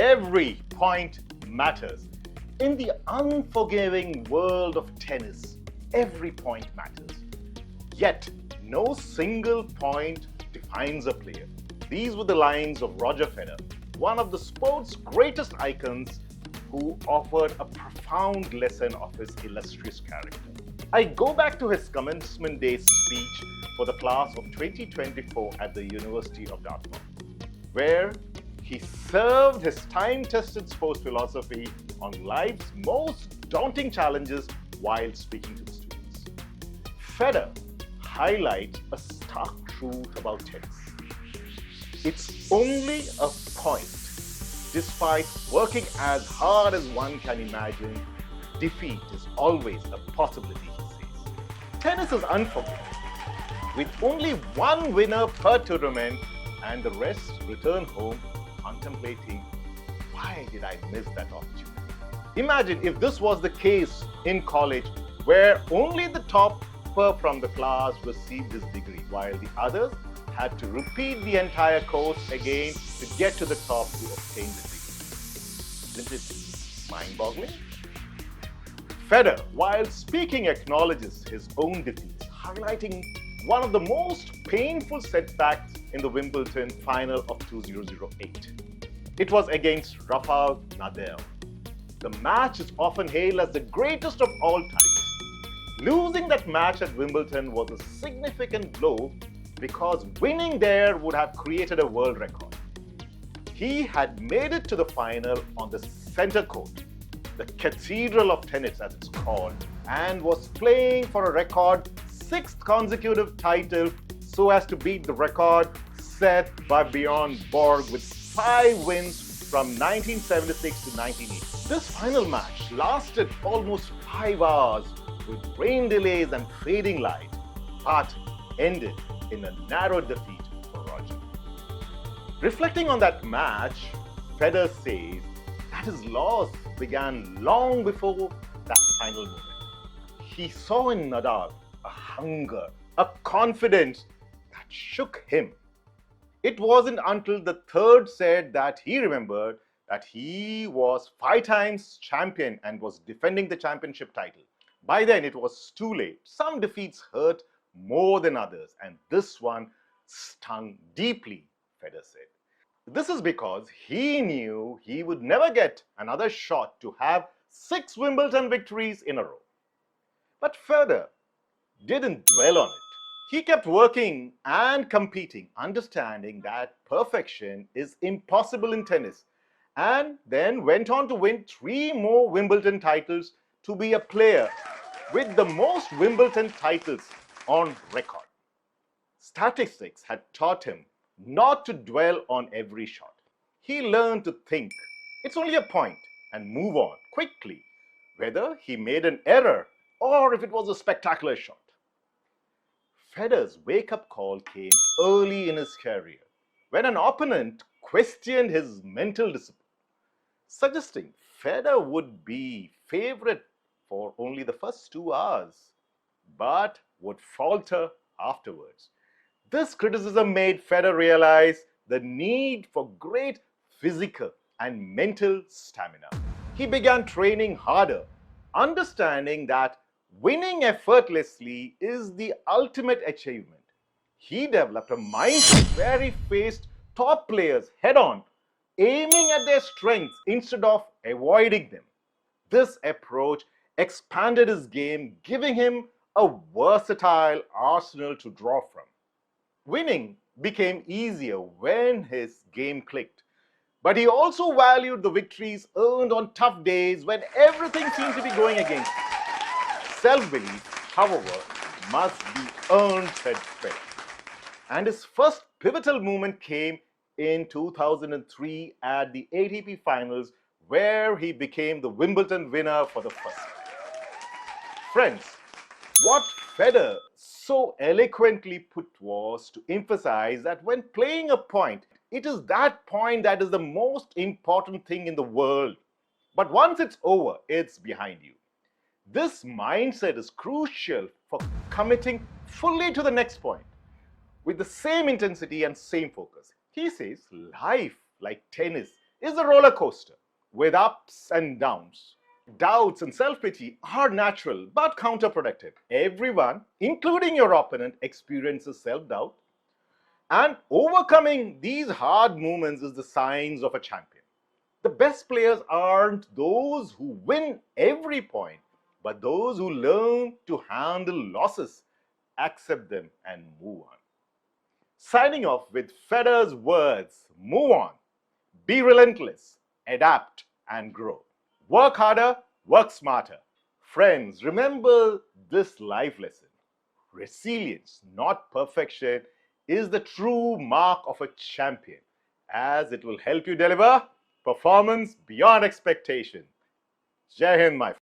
Every point matters. In the unforgiving world of tennis, every point matters. Yet, no single point defines a player. These were the lines of Roger Federer, one of the sport's greatest icons, who offered a profound lesson of his illustrious character. I go back to his commencement day speech for the class of 2024 at the University of Dartmouth, where he served his time-tested sports philosophy on life's most daunting challenges while speaking to the students. Federer highlights a stark truth about tennis. It's only a point. Despite working as hard as one can imagine, defeat is always a possibility, he says. Tennis is unforgiving, with only one winner per tournament and the rest return home contemplating, why did I miss that opportunity? Imagine if this was the case in college, where only the topper from the class received his degree, while the others had to repeat the entire course again to get to the top to obtain the degree. Isn't it mind-boggling? Federer, while speaking, acknowledges his own defeats, highlighting one of the most painful setbacks in the Wimbledon final of 2008. It was against Rafael Nadal. The match is often hailed as the greatest of all time. Losing that match at Wimbledon was a significant blow because winning there would have created a world record. He had made it to the final on the center court, the Cathedral of Tennis as it's called, and was playing for a record 6th consecutive title so as to beat the record set by Bjorn Borg with 5 wins from 1976 to 1980. This final match lasted almost 5 hours with rain delays and fading light, but ended in a narrow defeat for Roger. Reflecting on that match, Federer says that his loss began long before that final moment. He saw in Nadal a hunger, a confidence that shook him. It wasn't until the third set that he remembered that he was 5 times champion and was defending the championship title. By then, it was too late. Some defeats hurt more than others, and this one stung deeply, Federer said. This is because he knew he would never get another shot to have 6 Wimbledon victories in a row. But Federer didn't dwell on it. He kept working and competing, understanding that perfection is impossible in tennis, and then went on to win 3 more Wimbledon titles to be a player with the most Wimbledon titles on record. Statistics had taught him not to dwell on every shot. He learned to think it's only a point and move on quickly, whether he made an error or if it was a spectacular shot. Federer's wake-up call came early in his career when an opponent questioned his mental discipline, suggesting Federer would be favorite for only the first 2 hours, but would falter afterwards. This criticism made Federer realize the need for great physical and mental stamina. He began training harder, understanding that winning effortlessly is the ultimate achievement. He developed a mindset where he faced top players head-on, aiming at their strengths instead of avoiding them. This approach expanded his game, giving him a versatile arsenal to draw from. Winning became easier when his game clicked, but he also valued the victories earned on tough days when everything seemed to be going against him. Self-belief, however, must be earned, said Federer. And his first pivotal moment came in 2003 at the ATP Finals, where he became the Wimbledon winner for the first time. Friends, what Federer so eloquently put was to emphasize that when playing a point, it is that point that is the most important thing in the world. But once it's over, it's behind you. This mindset is crucial for committing fully to the next point with the same intensity and same focus. He says life, like tennis, is a roller coaster with ups and downs. Doubts and self-pity are natural but counterproductive. Everyone, including your opponent, experiences self-doubt, and overcoming these hard moments is the signs of a champion. The best players aren't those who win every point, but those who learn to handle losses, accept them, and move on. Signing off with Federer's words: move on, be relentless, adapt, and grow. Work harder, work smarter. Friends, remember this life lesson. Resilience, not perfection, is the true mark of a champion, as it will help you deliver performance beyond expectation. Jai Hind, my friend.